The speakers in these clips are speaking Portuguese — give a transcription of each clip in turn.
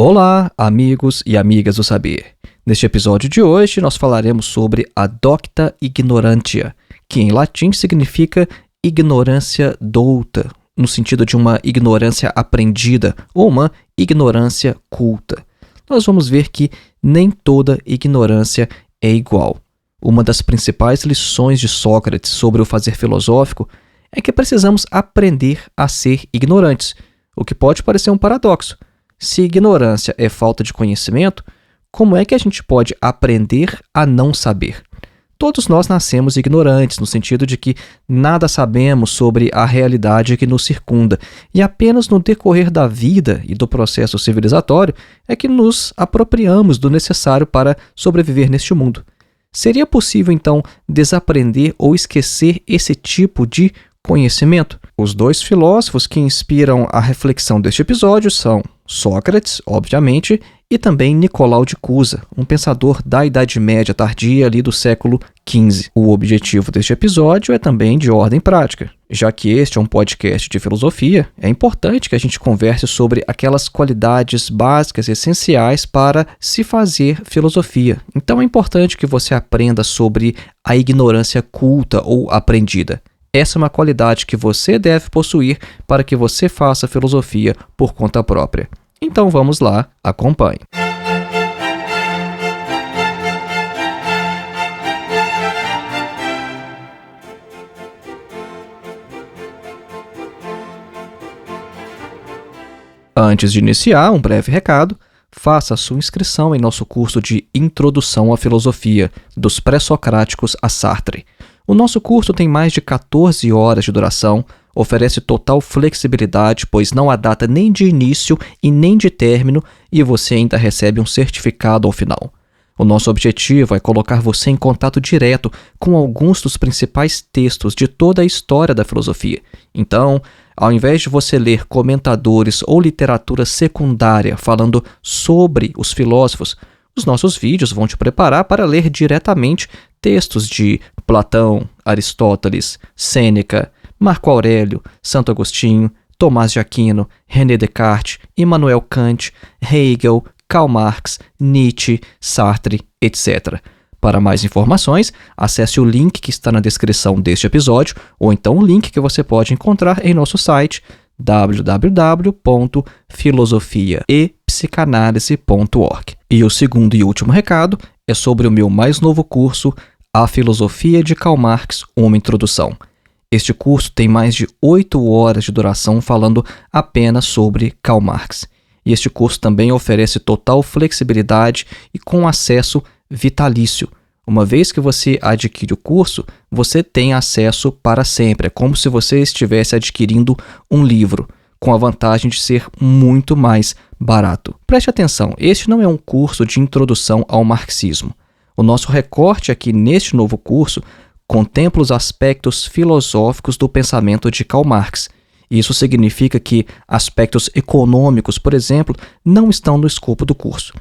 Olá, amigos e amigas do saber. Neste episódio de hoje, nós falaremos sobre a docta ignorantia, que em latim significa ignorância douta, no sentido de uma ignorância aprendida ou uma ignorância culta. Nós vamos ver que nem toda ignorância é igual. Uma das principais lições de Sócrates sobre o fazer filosófico é que precisamos aprender a ser ignorantes, o que pode parecer um paradoxo. Se ignorância é falta de conhecimento, como é que a gente pode aprender a não saber? Todos nós nascemos ignorantes, no sentido de que nada sabemos sobre a realidade que nos circunda, e apenas no decorrer da vida e do processo civilizatório é que nos apropriamos do necessário para sobreviver neste mundo. Seria possível, então, desaprender ou esquecer esse tipo de conhecimento? Os dois filósofos que inspiram a reflexão deste episódio são Sócrates, obviamente, e também Nicolau de Cusa, um pensador da Idade Média tardia ali do século XV. O objetivo deste episódio é também de ordem prática. Já que este é um podcast de filosofia, é importante que a gente converse sobre aquelas qualidades básicas e essenciais para se fazer filosofia. Então é importante que você aprenda sobre a ignorância culta ou aprendida. Essa é uma qualidade que você deve possuir para que você faça filosofia por conta própria. Então vamos lá, acompanhe. Antes de iniciar, um breve recado. Faça a sua inscrição em nosso curso de Introdução à Filosofia, dos Pré-Socráticos a Sartre. O nosso curso tem mais de 14 horas de duração, oferece total flexibilidade, pois não há data nem de início e nem de término, e você ainda recebe um certificado ao final. O nosso objetivo é colocar você em contato direto com alguns dos principais textos de toda a história da filosofia. Então, ao invés de você ler comentadores ou literatura secundária falando sobre os filósofos, os nossos vídeos vão te preparar para ler diretamente textos de Platão, Aristóteles, Sêneca, Marco Aurélio, Santo Agostinho, Tomás de Aquino, René Descartes, Immanuel Kant, Hegel, Karl Marx, Nietzsche, Sartre, etc. Para mais informações, acesse o link que está na descrição deste episódio ou então o link que você pode encontrar em nosso site www.filosofiaepsicanalise.org. E o segundo e último recado é sobre o meu mais novo curso, A Filosofia de Karl Marx, uma introdução. Este curso tem mais de 8 horas de duração falando apenas sobre Karl Marx. E este curso também oferece total flexibilidade e com acesso vitalício. Uma vez que você adquire o curso, você tem acesso para sempre. É como se você estivesse adquirindo um livro, com a vantagem de ser muito mais barato. Preste atenção, este não é um curso de introdução ao marxismo. O nosso recorte aqui neste novo curso contempla os aspectos filosóficos do pensamento de Karl Marx. Isso significa que aspectos econômicos, por exemplo, não estão no escopo do curso.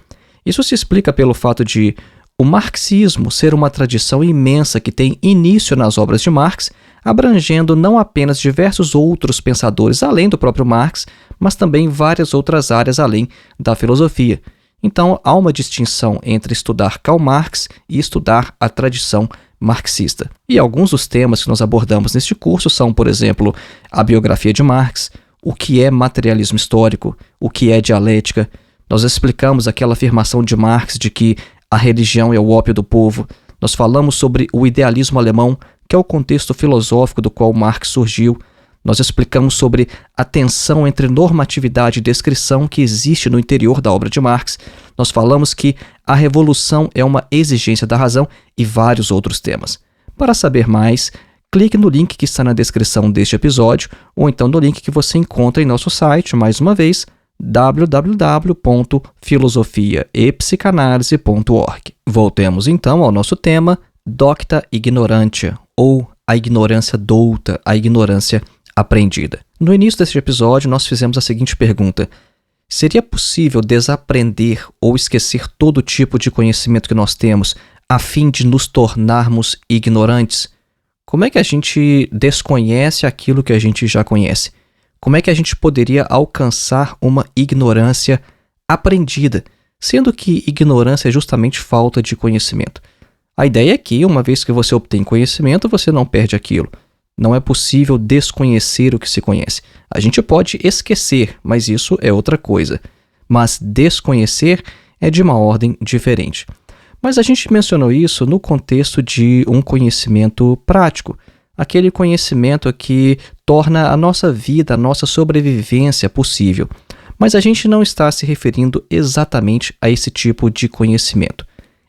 Isso se explica pelo fato de o marxismo ser uma tradição imensa que tem início nas obras de Marx, abrangendo não apenas diversos outros pensadores além do próprio Marx, mas também várias outras áreas além da filosofia. Então, há uma distinção entre estudar Karl Marx e estudar a tradição marxista. E alguns dos temas que nós abordamos neste curso são, por exemplo, a biografia de Marx, o que é materialismo histórico, o que é dialética. Nós explicamos aquela afirmação de Marx de que a religião é o ópio do povo. Nós falamos sobre o idealismo alemão, que é o contexto filosófico do qual Marx surgiu. Nós explicamos sobre a tensão entre normatividade e descrição que existe no interior da obra de Marx. Nós falamos que a revolução é uma exigência da razão e vários outros temas. Para saber mais, clique no link que está na descrição deste episódio ou então no link que você encontra em nosso site, mais uma vez, www.filosofiaepsicanalise.org. Voltemos então ao nosso tema, docta ignorantia, ou a ignorância douta, a ignorância aprendida. No início deste episódio, nós fizemos a seguinte pergunta: seria possível desaprender ou esquecer todo tipo de conhecimento que nós temos a fim de nos tornarmos ignorantes? Como é que a gente desconhece aquilo que a gente já conhece? Como é que a gente poderia alcançar uma ignorância aprendida, sendo que ignorância é justamente falta de conhecimento. A ideia é que, uma vez que você obtém conhecimento, você não perde aquilo. Não é possível desconhecer o que se conhece. A gente pode esquecer, mas isso é outra coisa. Mas desconhecer é de uma ordem diferente. Mas a gente mencionou isso no contexto de um conhecimento prático, aquele conhecimento que torna a nossa vida, a nossa sobrevivência possível. Mas a gente não está se referindo exatamente a esse tipo de conhecimento.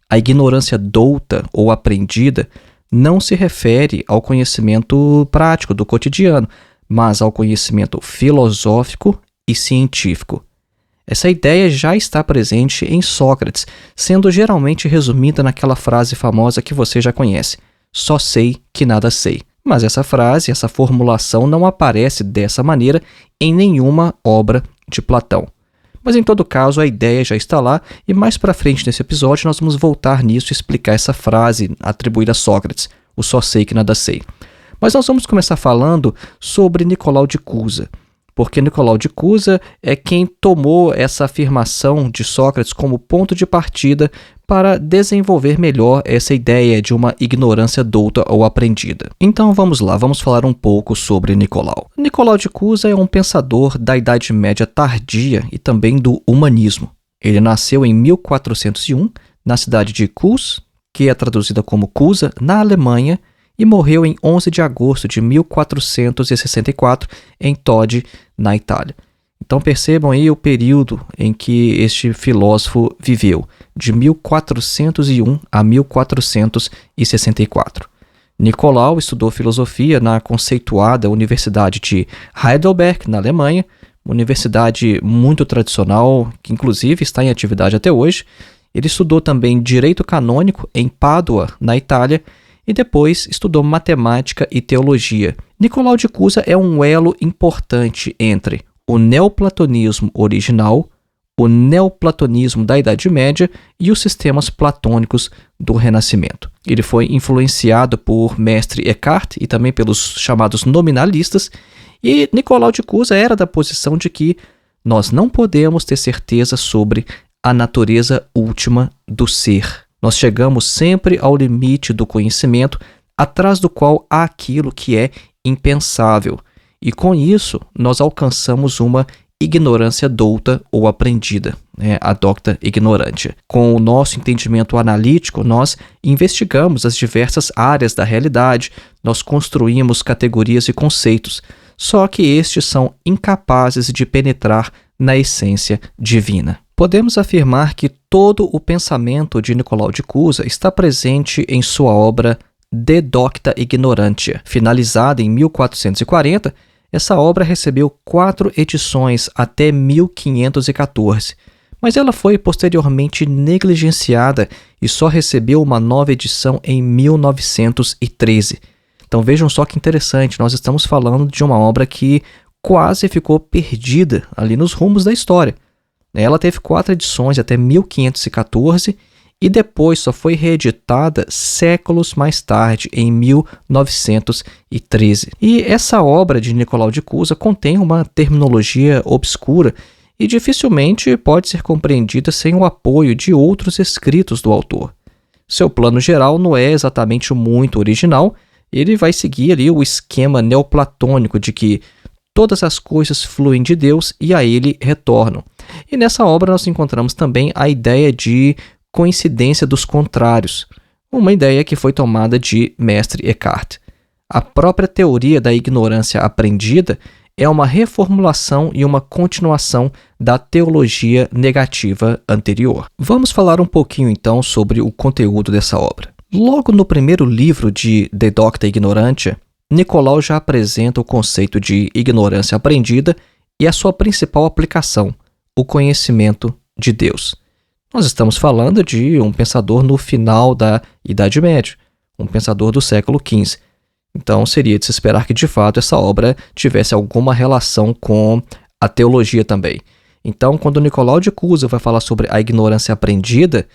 A ignorância douta ou aprendida não se refere ao conhecimento prático do cotidiano, mas ao conhecimento filosófico e científico. Essa ideia já está presente em Sócrates, sendo geralmente resumida naquela frase famosa que você já conhece: só sei que nada sei. Mas essa frase, essa formulação não aparece dessa maneira em nenhuma obra de Platão. Mas em todo caso, a ideia já está lá e mais para frente nesse episódio nós vamos voltar nisso e explicar essa frase atribuída a Sócrates, o só sei que nada sei. Mas nós vamos começar falando sobre Nicolau de Cusa, porque Nicolau de Cusa é quem tomou essa afirmação de Sócrates como ponto de partida para desenvolver melhor essa ideia de uma ignorância douta ou aprendida. Então vamos lá, vamos falar um pouco sobre Nicolau. Nicolau de Cusa é um pensador da Idade Média tardia e também do humanismo. Ele nasceu em 1401 na cidade de Kurs, que é traduzida como Cusa, na Alemanha, e morreu em 11 de agosto de 1464 em Todi, na Itália. Então percebam aí o período em que este filósofo viveu, de 1401 a 1464. Nicolau estudou filosofia na conceituada Universidade de Heidelberg, na Alemanha, uma universidade muito tradicional, que inclusive está em atividade até hoje. Ele estudou também direito canônico em Pádua, na Itália, e depois estudou matemática e teologia. Nicolau de Cusa é um elo importante entre o neoplatonismo original, o neoplatonismo da Idade Média e os sistemas platônicos do Renascimento. Ele foi influenciado por Mestre Eckhart e também pelos chamados nominalistas, e Nicolau de Cusa era da posição de que nós não podemos ter certeza sobre a natureza última do ser. Nós chegamos sempre ao limite do conhecimento, atrás do qual há aquilo que é impensável. E com isso, nós alcançamos uma ignorância douta ou aprendida, a docta ignorantia. Com o nosso entendimento analítico, nós investigamos as diversas áreas da realidade, nós construímos categorias e conceitos, só que estes são incapazes de penetrar na essência divina. Podemos afirmar que todo o pensamento de Nicolau de Cusa está presente em sua obra De Docta Ignorantia. Finalizada em 1440, essa obra recebeu 4 edições até 1514, mas ela foi posteriormente negligenciada e só recebeu uma nova edição em 1913. Então vejam só que interessante, nós estamos falando de uma obra que quase ficou perdida ali nos rumos da história. Ela teve 4 edições até 1514 e depois só foi reeditada séculos mais tarde, em 1913. E essa obra de Nicolau de Cusa contém uma terminologia obscura e dificilmente pode ser compreendida sem o apoio de outros escritos do autor. Seu plano geral não é exatamente muito original, ele vai seguir ali o esquema neoplatônico de que todas as coisas fluem de Deus e a ele retornam. E nessa obra nós encontramos também a ideia de coincidência dos contrários, uma ideia que foi tomada de Mestre Eckhart. A própria teoria da ignorância aprendida é uma reformulação e uma continuação da teologia negativa anterior. Vamos falar um pouquinho então sobre o conteúdo dessa obra. Logo no primeiro livro de De Docta Ignorantia, Nicolau já apresenta o conceito de ignorância aprendida e a sua principal aplicação, o conhecimento de Deus. Nós estamos falando de um pensador no final da Idade Média, um pensador do século XV. Então seria de se esperar que de fato essa obra tivesse alguma relação com a teologia também. Então, quando Nicolau de Cusa vai falar sobre a ignorância aprendida,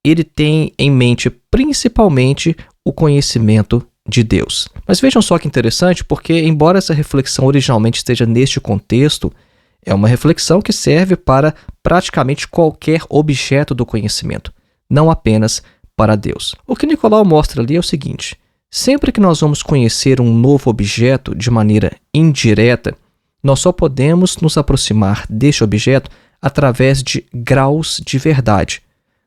ele tem em mente principalmente o conhecimento de Deus. Mas vejam só que interessante, porque embora essa reflexão originalmente esteja neste contexto, É uma reflexão que serve para praticamente qualquer objeto do conhecimento, não apenas para Deus. O que Nicolau mostra ali é o seguinte: sempre que nós vamos conhecer um novo objeto de maneira indireta, nós só podemos nos aproximar deste objeto através de graus de verdade,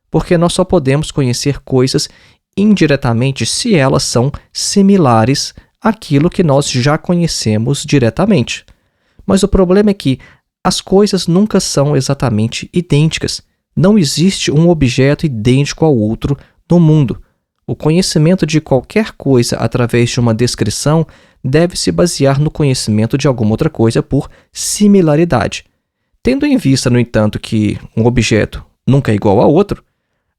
porque nós só podemos conhecer coisas indiretamente se elas são similares àquilo que nós já conhecemos diretamente. Mas o problema é que as coisas nunca são exatamente idênticas. Não existe um objeto idêntico ao outro no mundo. O conhecimento de qualquer coisa através de uma descrição deve se basear no conhecimento de alguma outra coisa por similaridade. Tendo em vista, no entanto, que um objeto nunca é igual a outro,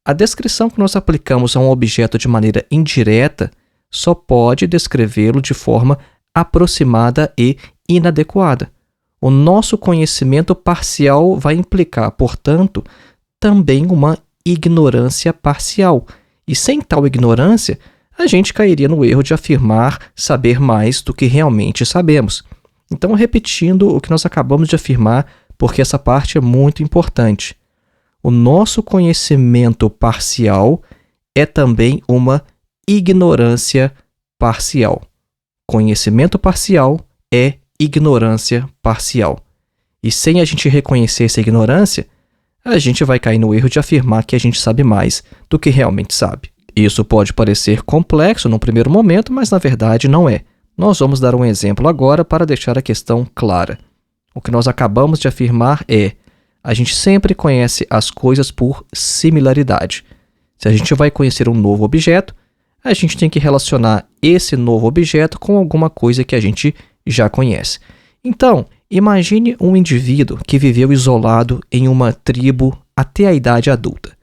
a descrição que nós aplicamos a um objeto de maneira indireta só pode descrevê-lo de forma aproximada e inadequada. O nosso conhecimento parcial vai implicar, portanto, também uma ignorância parcial. E sem tal ignorância, a gente cairia no erro de afirmar saber mais do que realmente sabemos. Então, repetindo o que nós acabamos de afirmar, porque essa parte é muito importante. O nosso conhecimento parcial é também uma ignorância parcial. Conhecimento parcial é ignorância parcial. E sem a gente reconhecer essa ignorância, a gente vai cair no erro de afirmar que a gente sabe mais do que realmente sabe. Isso pode parecer complexo no primeiro momento, mas na verdade não é. Nós vamos dar um exemplo agora para deixar a questão clara. O que nós acabamos de afirmar é: a gente sempre conhece as coisas por similaridade. Se a gente vai conhecer um novo objeto, a gente tem que relacionar esse novo objeto com alguma coisa que a gente já conhece. Então, imagine um indivíduo que viveu isolado em uma tribo até a idade adulta.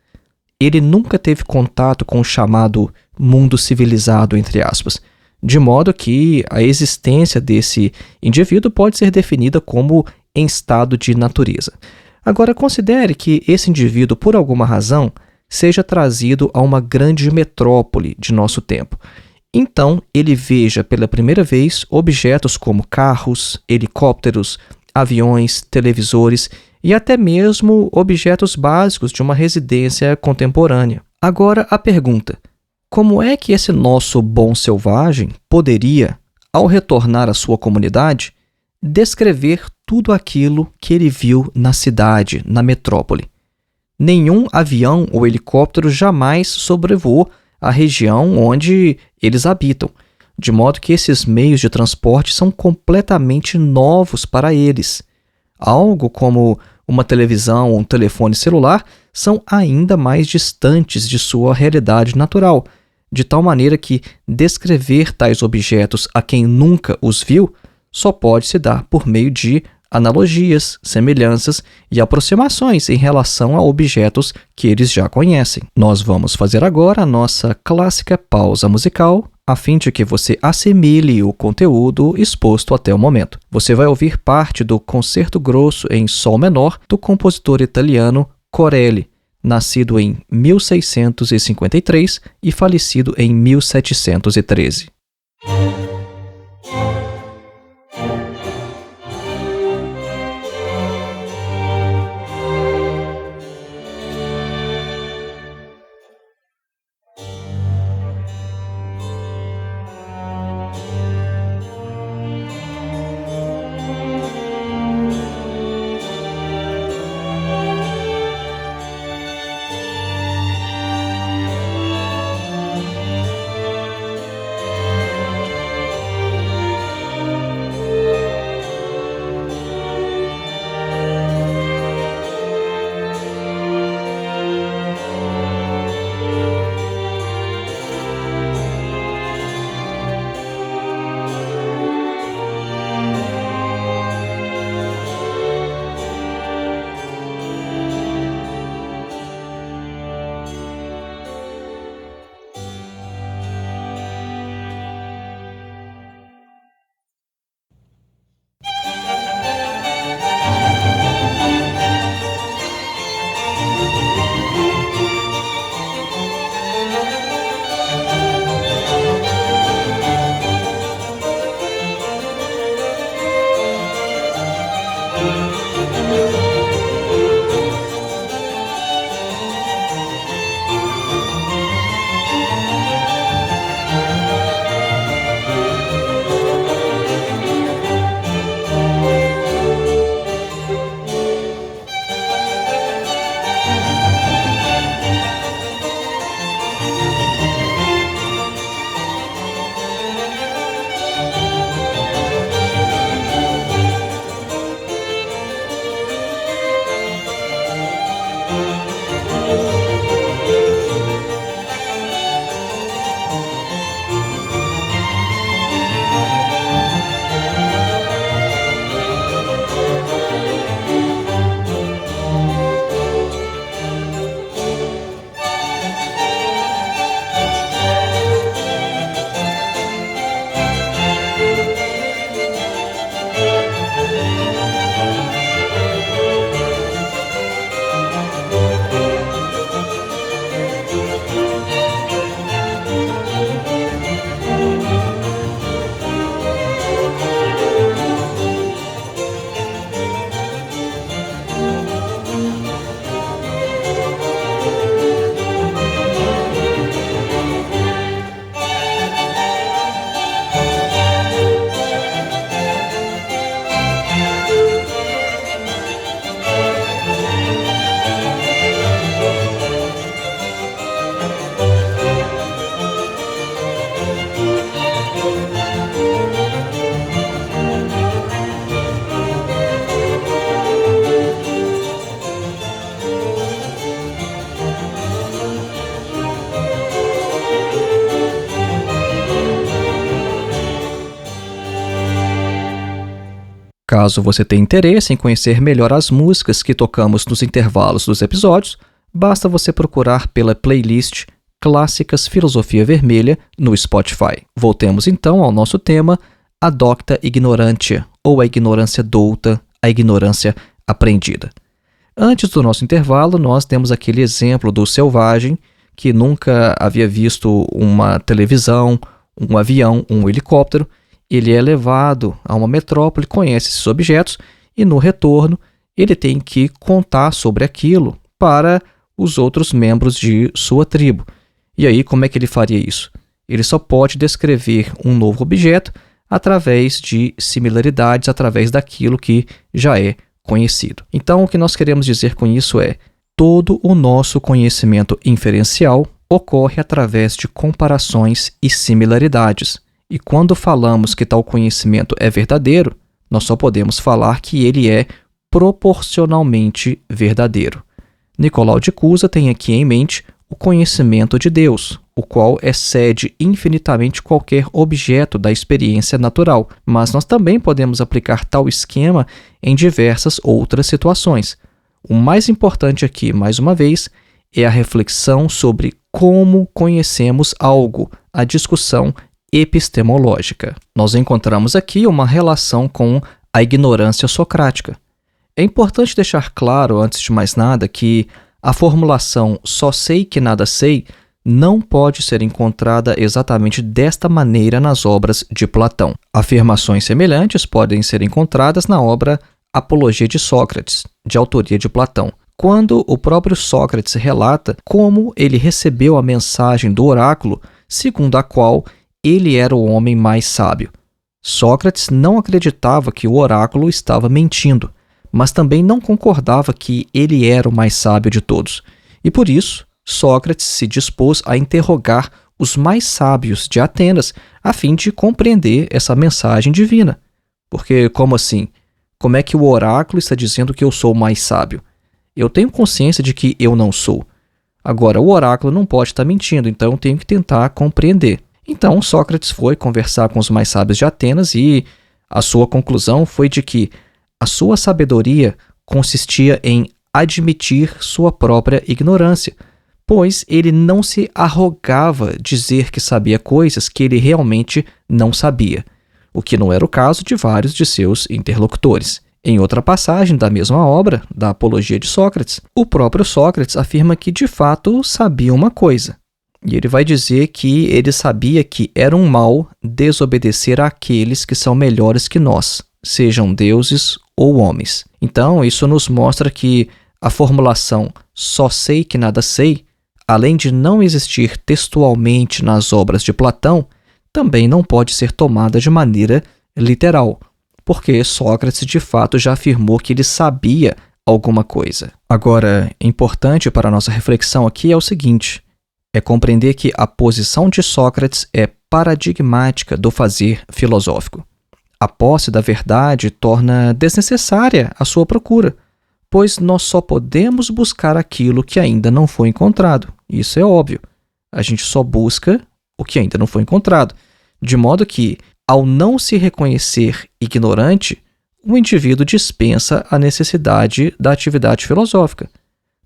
Ele nunca teve contato com o chamado mundo civilizado, entre aspas, de modo que a existência desse indivíduo pode ser definida como em estado de natureza. Agora, considere que esse indivíduo, por alguma razão, seja trazido a uma grande metrópole de nosso tempo. Então, ele veja pela primeira vez objetos como carros, helicópteros, aviões, televisores e até mesmo objetos básicos de uma residência contemporânea. Agora, a pergunta: como é que esse nosso bom selvagem poderia, ao retornar à sua comunidade, descrever tudo aquilo que ele viu na cidade, na metrópole? Nenhum avião ou helicóptero jamais sobrevoou a região onde eles habitam, de modo que esses meios de transporte são completamente novos para eles. Algo como uma televisão ou um telefone celular são ainda mais distantes de sua realidade natural, de tal maneira que descrever tais objetos a quem nunca os viu só pode se dar por meio de analogias, semelhanças e aproximações em relação a objetos que eles já conhecem. Nós vamos fazer agora a nossa clássica pausa musical, a fim de que você assimile o conteúdo exposto até o momento. Você vai ouvir parte do Concerto Grosso em Sol Menor do compositor italiano Corelli, nascido em 1653 e falecido em 1713. Caso você tenha interesse em conhecer melhor as músicas que tocamos nos intervalos dos episódios, basta você procurar pela playlist Clássicas Filosofia Vermelha no Spotify. Voltemos então ao nosso tema, a docta ignorantia, ou a ignorância douta, a ignorância aprendida. Antes do nosso intervalo, nós temos aquele exemplo do selvagem que nunca havia visto uma televisão, um avião, um helicóptero. Ele é levado a uma metrópole, conhece esses objetos e, no retorno, ele tem que contar sobre aquilo para os outros membros de sua tribo. E aí, como é que ele faria isso? Ele só pode descrever um novo objeto através de similaridades, através daquilo que já é conhecido. Então, o que nós queremos dizer com isso é: todo o nosso conhecimento inferencial ocorre através de comparações e similaridades. E quando falamos que tal conhecimento é verdadeiro, nós só podemos falar que ele é proporcionalmente verdadeiro. Nicolau de Cusa tem aqui em mente o conhecimento de Deus, o qual excede infinitamente qualquer objeto da experiência natural, mas nós também podemos aplicar tal esquema em diversas outras situações. O mais importante aqui, mais uma vez, é a reflexão sobre como conhecemos algo, a discussão epistemológica. Nós encontramos aqui uma relação com a ignorância socrática. É importante deixar claro, antes de mais nada, que a formulação "só sei que nada sei" não pode ser encontrada exatamente desta maneira nas obras de Platão. Afirmações semelhantes podem ser encontradas na obra Apologia de Sócrates, de autoria de Platão, quando o próprio Sócrates relata como ele recebeu a mensagem do oráculo, segundo a qual ele era o homem mais sábio. Sócrates não acreditava que o oráculo estava mentindo, mas também não concordava que ele era o mais sábio de todos. E por isso, Sócrates se dispôs a interrogar os mais sábios de Atenas a fim de compreender essa mensagem divina. Porque, como assim? Como é que o oráculo está dizendo que eu sou o mais sábio? Eu tenho consciência de que eu não sou. Agora, o oráculo não pode estar mentindo, então eu tenho que tentar compreender. Então, Sócrates foi conversar com os mais sábios de Atenas e a sua conclusão foi de que a sua sabedoria consistia em admitir sua própria ignorância, pois ele não se arrogava dizer que sabia coisas que ele realmente não sabia, o que não era o caso de vários de seus interlocutores. Em outra passagem da mesma obra, da Apologia de Sócrates, o próprio Sócrates afirma que de fato sabia uma coisa. E ele vai dizer que ele sabia que era um mal desobedecer àqueles que são melhores que nós, sejam deuses ou homens. Então, isso nos mostra que a formulação "só sei que nada sei", além de não existir textualmente nas obras de Platão, também não pode ser tomada de maneira literal, porque Sócrates de fato já afirmou que ele sabia alguma coisa. Agora, importante para a nossa reflexão aqui é o seguinte: é compreender que a posição de Sócrates é paradigmática do fazer filosófico. A posse da verdade torna desnecessária a sua procura, pois nós só podemos buscar aquilo que ainda não foi encontrado. Isso é óbvio. A gente só busca o que ainda não foi encontrado. De modo que, ao não se reconhecer ignorante, o indivíduo dispensa a necessidade da atividade filosófica.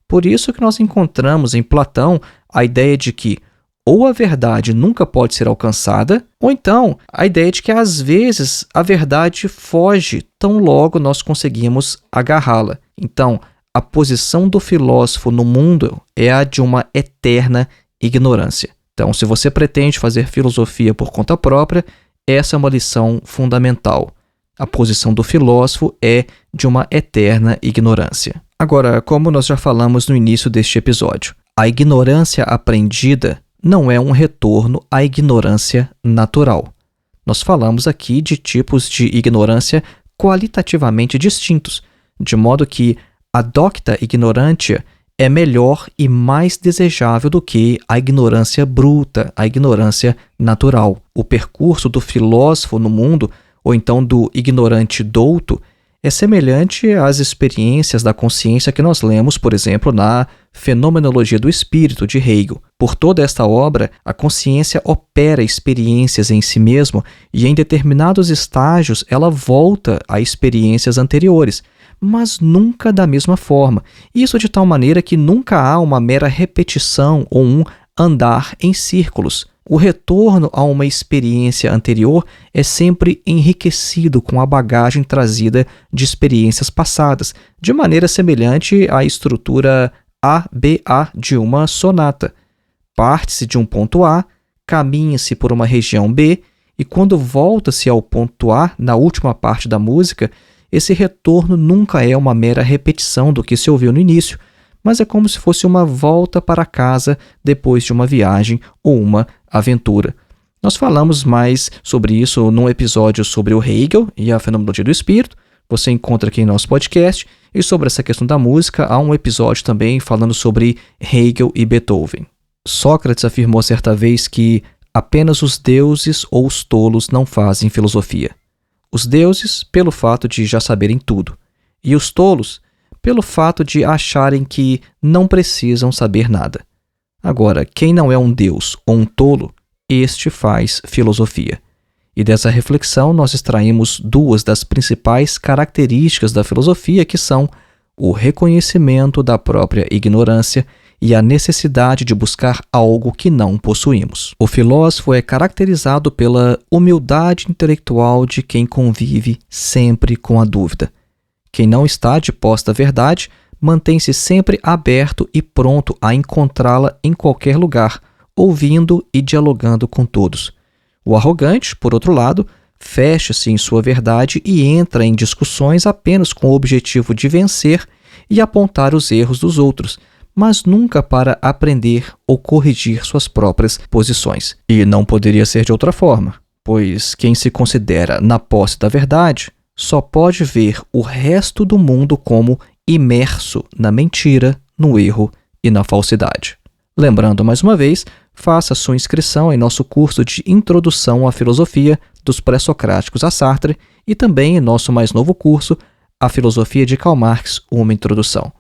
Por isso que nós encontramos em Platão a ideia de que ou a verdade nunca pode ser alcançada, ou então a ideia de que às vezes a verdade foge tão logo nós conseguimos agarrá-la. Então, a posição do filósofo no mundo é a de uma eterna ignorância. Então, se você pretende fazer filosofia por conta própria, essa é uma lição fundamental. A posição do filósofo é de uma eterna ignorância. Agora, como nós já falamos no início deste episódio, a ignorância aprendida não é um retorno à ignorância natural. Nós falamos aqui de tipos de ignorância qualitativamente distintos, de modo que a docta ignorantia é melhor e mais desejável do que a ignorância bruta, a ignorância natural. O percurso do filósofo no mundo, ou então do ignorante douto, é semelhante às experiências da consciência que nós lemos, por exemplo, na Fenomenologia do Espírito, de Hegel. Por toda esta obra, a consciência opera experiências em si mesma e em determinados estágios ela volta a experiências anteriores, mas nunca da mesma forma. Isso de tal maneira que nunca há uma mera repetição ou um andar em círculos. O retorno a uma experiência anterior é sempre enriquecido com a bagagem trazida de experiências passadas, de maneira semelhante à estrutura ABA de uma sonata. Parte-se de um ponto A, caminha-se por uma região B, e quando volta-se ao ponto A, na última parte da música, esse retorno nunca é uma mera repetição do que se ouviu no início, mas é como se fosse uma volta para casa depois de uma viagem ou uma aventura. Nós falamos mais sobre isso num episódio sobre o Hegel e a fenomenologia do espírito. Você encontra aqui em nosso podcast. E sobre essa questão da música, há um episódio também falando sobre Hegel e Beethoven. Sócrates afirmou certa vez que apenas os deuses ou os tolos não fazem filosofia. Os deuses, pelo fato de já saberem tudo, e os tolos, pelo fato de acharem que não precisam saber nada. Agora, quem não é um deus ou um tolo, este faz filosofia. E dessa reflexão nós extraímos duas das principais características da filosofia, que são o reconhecimento da própria ignorância e a necessidade de buscar algo que não possuímos. O filósofo é caracterizado pela humildade intelectual de quem convive sempre com a dúvida. Quem não está de posse da verdade mantém-se sempre aberto e pronto a encontrá-la em qualquer lugar, ouvindo e dialogando com todos. O arrogante, por outro lado, fecha-se em sua verdade e entra em discussões apenas com o objetivo de vencer e apontar os erros dos outros, mas nunca para aprender ou corrigir suas próprias posições. E não poderia ser de outra forma, pois quem se considera na posse da verdade só pode ver o resto do mundo como imerso na mentira, no erro e na falsidade. Lembrando mais uma vez, faça sua inscrição em nosso curso de Introdução à Filosofia dos Pré-Socráticos a Sartre e também em nosso mais novo curso, A Filosofia de Karl Marx, uma Introdução.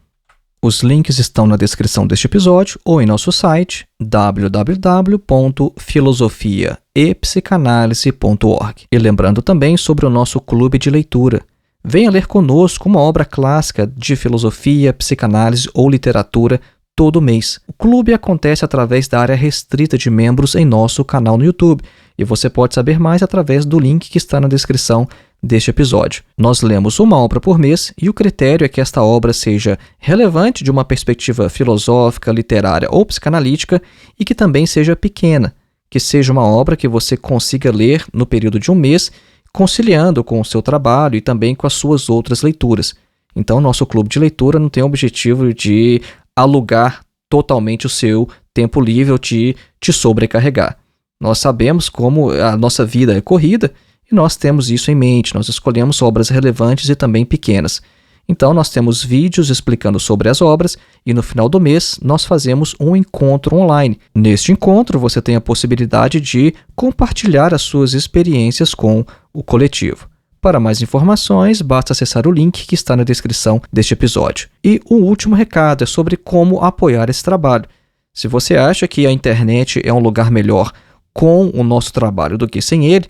Os links estão na descrição deste episódio ou em nosso site www.filosofiaepsicanalise.org. E lembrando também sobre o nosso clube de leitura. Venha ler conosco uma obra clássica de filosofia, psicanálise ou literatura todo mês. O clube acontece através da área restrita de membros em nosso canal no YouTube e você pode saber mais através do link que está na descrição deste episódio. Nós lemos uma obra por mês e o critério é que esta obra seja relevante de uma perspectiva filosófica, literária ou psicanalítica e que também seja pequena, que seja uma obra que você consiga ler no período de um mês, conciliando com o seu trabalho e também com as suas outras leituras. Então, nosso clube de leitura não tem o objetivo de alugar totalmente o seu tempo livre ou te sobrecarregar. Nós sabemos como a nossa vida é corrida e nós temos isso em mente. Nós escolhemos obras relevantes e também pequenas. Então, nós temos vídeos explicando sobre as obras e no final do mês nós fazemos um encontro online. Neste encontro, você tem a possibilidade de compartilhar as suas experiências com o coletivo. Para mais informações, basta acessar o link que está na descrição deste episódio. E o último recado é sobre como apoiar esse trabalho. Se você acha que a internet é um lugar melhor com o nosso trabalho do que sem ele,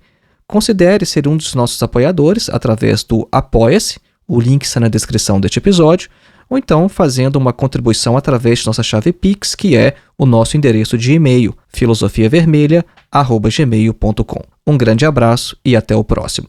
considere ser um dos nossos apoiadores através do Apoia-se, o link está na descrição deste episódio, ou então fazendo uma contribuição através de nossa chave Pix, que é o nosso endereço de e-mail, filosofiavermelha@gmail.com. Um grande abraço e até o próximo.